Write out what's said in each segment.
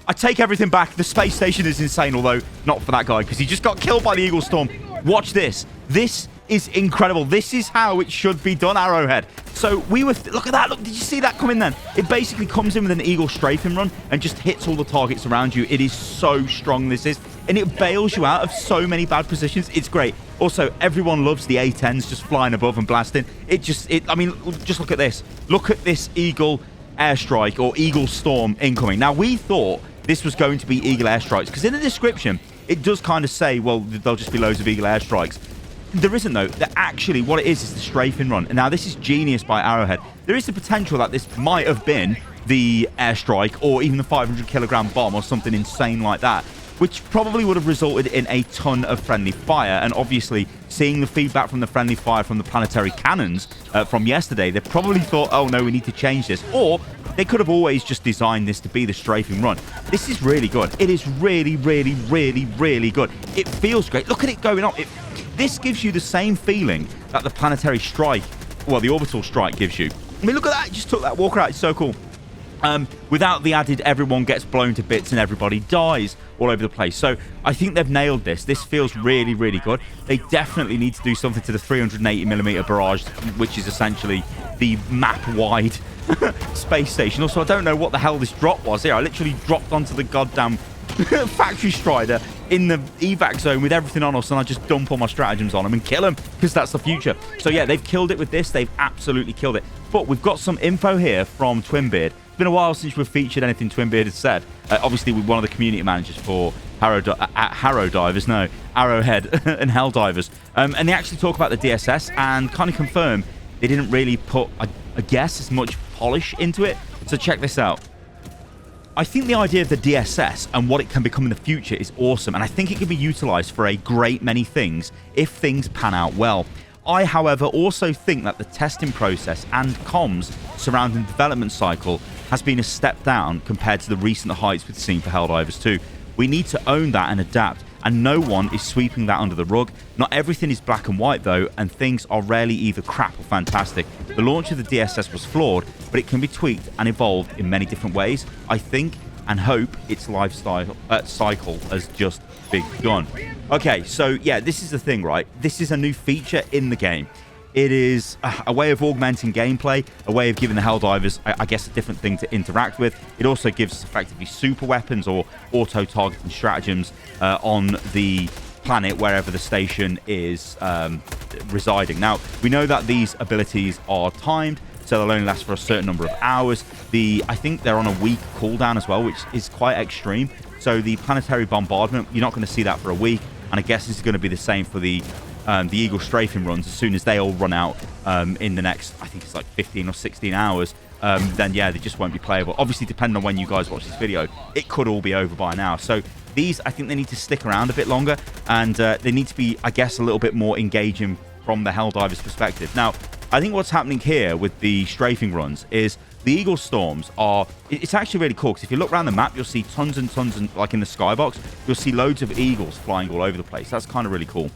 I take everything back. The space station is insane, although not for that guy, because he just got killed by the Eagle Storm. Watch this. This is incredible. This is how it should be done, Arrowhead. So we were... Look at that. Look, did you see that coming then? It basically comes in with an Eagle strafing run and just hits all the targets around you. It is so strong, this is. And it bails you out of so many bad positions. It's great. Also, everyone loves the A-10s just flying above and blasting. I mean, just look at this. Look at this Eagle airstrike or Eagle Storm incoming. Now, we thought this was going to be Eagle airstrikes because in the description, it does kind of say, well, there'll just be loads of Eagle airstrikes. There isn't, though. Actually, what it is the strafing run. And now, this is genius by Arrowhead. There is the potential that this might have been the airstrike or even the 500-kilogram bomb or something insane like that, which probably would have resulted in a ton of friendly fire. And obviously, seeing the feedback from the friendly fire from the planetary cannons from yesterday, they probably thought, oh, no, we need to change this. Or they could have always just designed this to be the strafing run. This is really good. It is really, really, really, really good. It feels great. Look at it going up. This gives you the same feeling that the planetary strike, well, the orbital strike gives you. I mean, look at that. It just took that walker out. It's so cool. Without the added everyone gets blown to bits and everybody dies all over the place. So I think they've nailed this. This feels really, really good. They definitely need to do something to the 380mm barrage, which is essentially the map-wide space station. Also, I don't know what the hell this drop was here. I literally dropped onto the goddamn factory strider in the evac zone with everything on us, and I just dump all my stratagems on them and kill them because that's the future. So yeah, they've killed it with this. They've absolutely killed it. But we've got some info here from Twinbeard. It's been a while since we've featured anything Twinbeard has said. Obviously, we're one of the community managers for Arrowhead and Helldivers. And they actually talk about the DSS and kind of confirm they didn't really put, I guess, as much polish into it. So check this out. I think the idea of the DSS and what it can become in the future is awesome, and I think it can be utilized for a great many things if things pan out well. I, however, also think that the testing process and comms surrounding the development cycle has been a step down compared to the recent heights we've seen for Helldivers 2. We need to own that and adapt, and no one is sweeping that under the rug. Not everything is black and white, though, and things are rarely either crap or fantastic. The launch of the DSS was flawed, but it can be tweaked and evolved in many different ways. I think and hope its cycle has just begun. Okay, so yeah, this is the thing, right? This is a new feature in the game. It is a way of augmenting gameplay, a way of giving the Helldivers, I guess, a different thing to interact with. It also gives us effectively super weapons or auto-targeting stratagems on the planet wherever the station is residing. Now, we know that these abilities are timed, so they'll only last for a certain number of hours. I think they're on a week cooldown as well, which is quite extreme. So the planetary bombardment, you're not going to see that for a week, and I guess this is going to be the same for the Eagle strafing runs. As soon as they all run out in the next, I think it's like 15 or 16 hours, then yeah, they just won't be playable. Obviously, depending on when you guys watch this video, it could all be over by now. So these, I think they need to stick around a bit longer, and they need to be, I guess, a little bit more engaging from the Helldivers perspective. Now, I think what's happening here with the strafing runs is the Eagle Storms are... It's actually really cool, because if you look around the map, you'll see tons and tons, and like in the skybox, you'll see loads of Eagles flying all over the place. That's kind of really cool.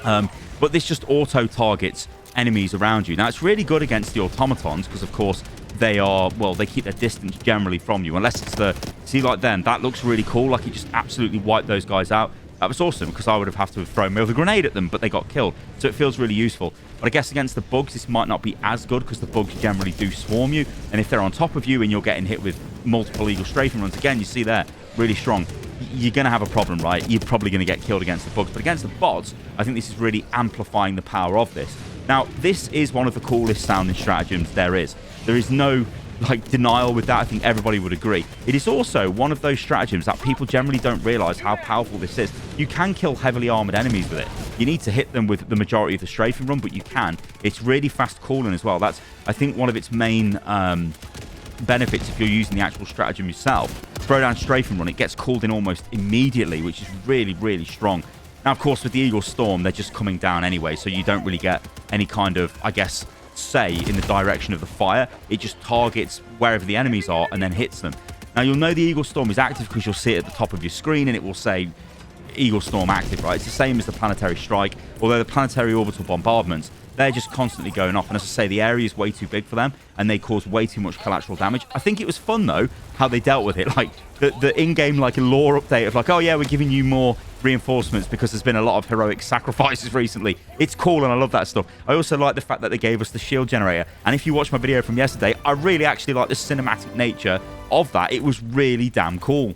But this just auto-targets enemies around you. Now, it's really good against the automatons, because, of course, they are... Well, they keep their distance generally from you, unless it's the... See, like them, that looks really cool. Like, it just absolutely wiped those guys out. That was awesome, because I would have to have thrown me with a grenade at them, but they got killed. So it feels really useful. But I guess against the bugs, this might not be as good, because the bugs generally do swarm you. And if they're on top of you and you're getting hit with multiple Eagle strafing runs, again, you see there, really strong, you're going to have a problem, right? You're probably going to get killed against the bugs. But against the bots, I think this is really amplifying the power of this. Now, this is one of the coolest sounding stratagems there is. There is no... denial with that. I think everybody would agree. It is also one of those stratagems that people generally don't realize how powerful this is. You can kill heavily armored enemies with it. You need to hit them with the majority of the strafing run, but you can. It's really fast cooling as well. That's, I think, one of its main benefits if you're using the actual stratagem yourself. Throw down strafing run, it gets cooled in almost immediately, which is really, really strong. Now, of course, with the Eagle Storm, they're just coming down anyway, so you don't really get any kind of, I guess, say in the direction of the fire. It just targets wherever the enemies are and then hits them. Now, you'll know the Eagle Storm is active because you'll see it at the top of your screen and it will say Eagle Storm active, right? It's the same as the planetary strike, although the planetary orbital bombardments, they're just constantly going off. And as I say, the area is way too big for them, and they cause way too much collateral damage. I think it was fun, though, how they dealt with it. Like, the in-game, like, lore update of, like, oh, yeah, we're giving you more reinforcements because there's been a lot of heroic sacrifices recently. It's cool, and I love that stuff. I also like the fact that they gave us the shield generator. And if you watch my video from yesterday, I really actually like the cinematic nature of that. It was really damn cool.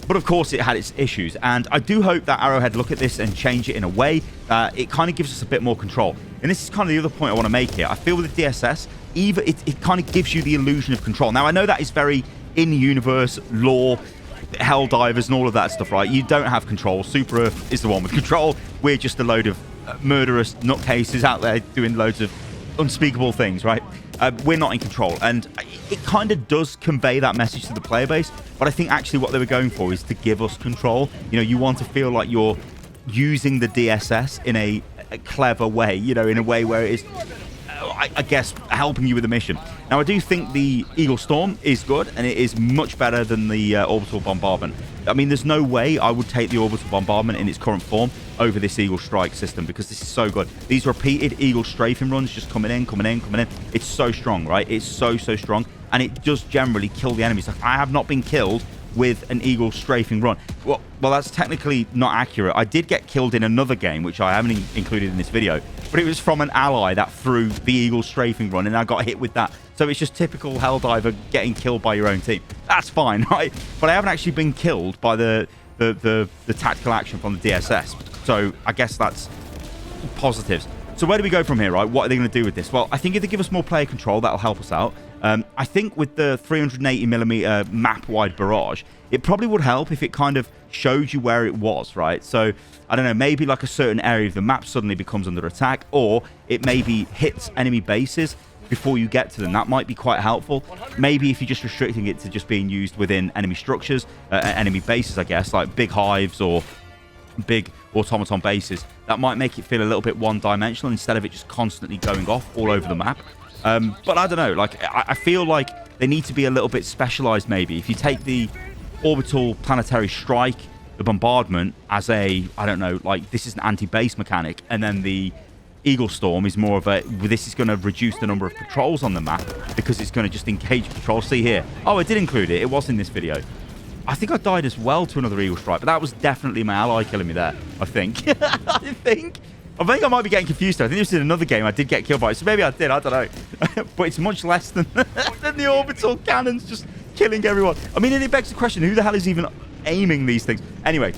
But of course, it had its issues, and I do hope that Arrowhead look at this and change it in a way that it kind of gives us a bit more control. And this is kind of the other point I want to make here. I feel with the DSS, it kind of gives you the illusion of control. Now, I know that is very in-universe lore, Helldivers and all of that stuff, right? You don't have control. Super Earth is the one with control. We're just a load of murderous nutcases out there doing loads of unspeakable things, right? We're not in control, and it kind of does convey that message to the player base, but I think actually what they were going for is to give us control. You know, you want to feel like you're using the DSS in a clever way, you know, in a way where it is, I guess, helping you with the mission. Now, I do think the Eagle Storm is good, and it is much better than the Orbital Bombardment. I mean, there's no way I would take the Orbital Bombardment in its current form over this Eagle Strike system, because this is so good. These repeated Eagle Strafing runs just coming in. It's so strong, right? It's so strong, and it does generally kill the enemies. Like, I have not been killed with an Eagle Strafing run. Well, that's technically not accurate. I did get killed in another game, which I haven't included in this video, but it was from an ally that threw the Eagle Strafing run, and I got hit with that. So it's just typical Helldiver getting killed by your own team. That's fine, right? But I haven't actually been killed by the tactical action from the DSS. So I guess that's positives. So where do we go from here, right? What are they going to do with this? Well, I think if they give us more player control, that'll help us out. I think with the 380mm map-wide barrage, it probably would help if it kind of showed you where it was, right? So, I don't know, maybe like a certain area of the map suddenly becomes under attack, or it maybe hits enemy bases before you get to them. That might be quite helpful. Maybe if you're just restricting it to just being used within enemy structures, enemy bases, I guess, like big hives or big automaton bases, that might make it feel a little bit one-dimensional instead of it just constantly going off all over the map. But I don't know, like, I feel like they need to be a little bit specialized maybe. If you take the orbital planetary strike, the bombardment as a, I don't know, like, this is an anti-base mechanic, and then the Eagle Storm is more of a, this is going to reduce the number of patrols on the map because it's going to just engage patrols. See here. Oh, I did include it. It was in this video. I think I died as well to another Eagle Strike, but that was definitely my ally killing me there, I think. I think I might be getting confused though. I think this is another game I did get killed by it, so maybe I did, I don't know. But it's much less than, than the orbital cannons just killing everyone. I mean, and it begs the question, who the hell is even aiming these things? Anyway,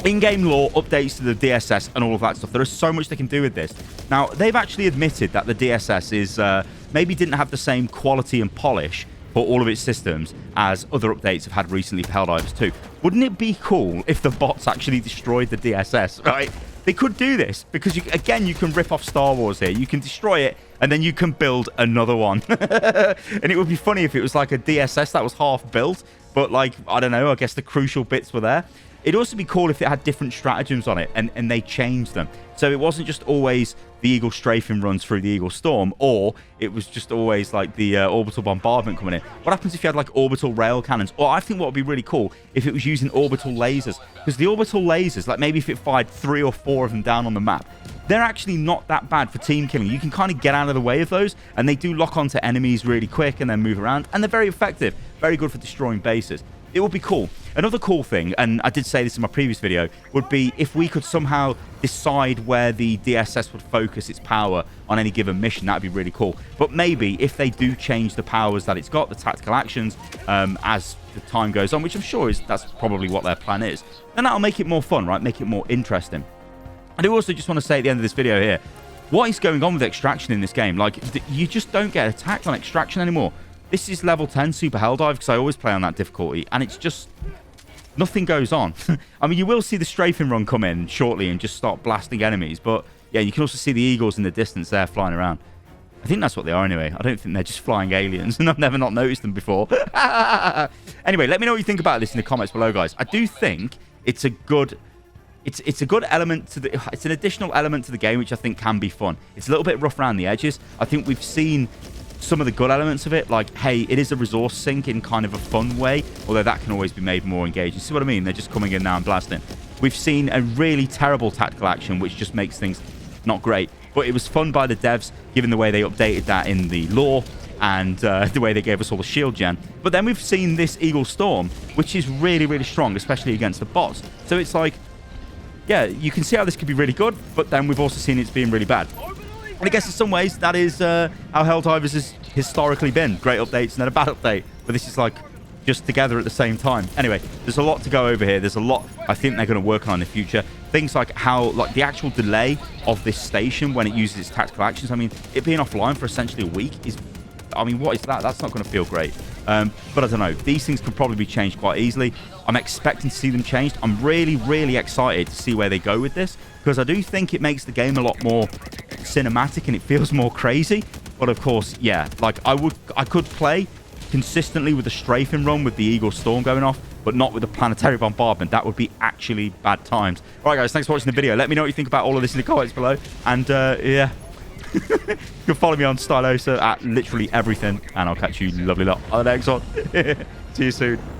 in-game lore, updates to the DSS and all of that stuff. There is so much they can do with this. Now, they've actually admitted that the DSS is maybe didn't have the same quality and polish for all of its systems as other updates have had recently for Helldivers 2. Wouldn't it be cool if the bots actually destroyed the DSS, right? They could do this because, again, you can rip off Star Wars here. You can destroy it, and then you can build another one. And it would be funny if it was like a DSS that was half built, but, like, I don't know, I guess the crucial bits were there. It'd also be cool if it had different stratagems on it, and they changed them. So it wasn't just always the Eagle Strafing runs through the Eagle Storm, or it was just always like the Orbital Bombardment coming in. What happens if you had like Orbital Rail Cannons? Or I think what would be really cool if it was using Orbital Lasers. Because the Orbital Lasers, like maybe if it fired 3 or 4 of them down on the map, they're actually not that bad for team killing. You can kind of get out of the way of those, and they do lock onto enemies really quick and then move around, and they're very effective. Very good for destroying bases. It would be cool. Another cool thing, and I did say this in my previous video, would be if we could somehow decide where the DSS would focus its power on any given mission. That'd be really cool. But maybe if they do change the powers that it's got, the tactical actions, as the time goes on, which I'm sure that's probably what their plan is, then that'll make it more fun, right? Make it more interesting. I do also just want to say at the end of this video here, what is going on with extraction in this game? Like, you just don't get attacked on extraction anymore. This is level 10 Super Helldive because I always play on that difficulty, and it's just nothing goes on. I mean, you will see the strafing run come in shortly and just start blasting enemies, but yeah, you can also see the eagles in the distance there flying around. I think that's what they are anyway. I don't think they're just flying aliens, and I've never not noticed them before. Anyway, let me know what you think about this in the comments below, guys. I do think it's a good... It's a good element to the... It's an additional element to the game, which I think can be fun. It's a little bit rough around the edges. I think we've seen some of the good elements of it, like, hey, it is a resource sink in kind of a fun way, although that can always be made more engaging. See what I mean? They're just coming in now and blasting. We've seen a really terrible tactical action, which just makes things not great. But it was fun by the devs, given the way they updated that in the lore and the way they gave us all the shield gen. But then we've seen this Eagle Storm, which is really, really strong, especially against the bots. So it's like, yeah, you can see how this could be really good, but then we've also seen it's being really bad. And I guess in some ways, that is how Helldivers has historically been. Great updates and then a bad update. But this is like just together at the same time. Anyway, there's a lot to go over here. There's a lot I think they're going to work on in the future. Things like how, like the actual delay of this station when it uses its tactical actions. I mean, it being offline for essentially a week is, I mean, what is that? That's not going to feel great. But I don't know. These things could probably be changed quite easily. I'm expecting to see them changed. I'm really, really excited to see where they go with this, because I do think it makes the game a lot more cinematic and it feels more crazy. But of course, yeah, like I could play consistently with a strafing run with the Eagle Storm going off, but not with the planetary bombardment. That would be actually bad times. All right, guys, thanks for watching the video. Let me know what you think about all of this in the comments below. And yeah, you can follow me on Stylosa at literally everything, and I'll catch you lovely lot on the next one. See you soon.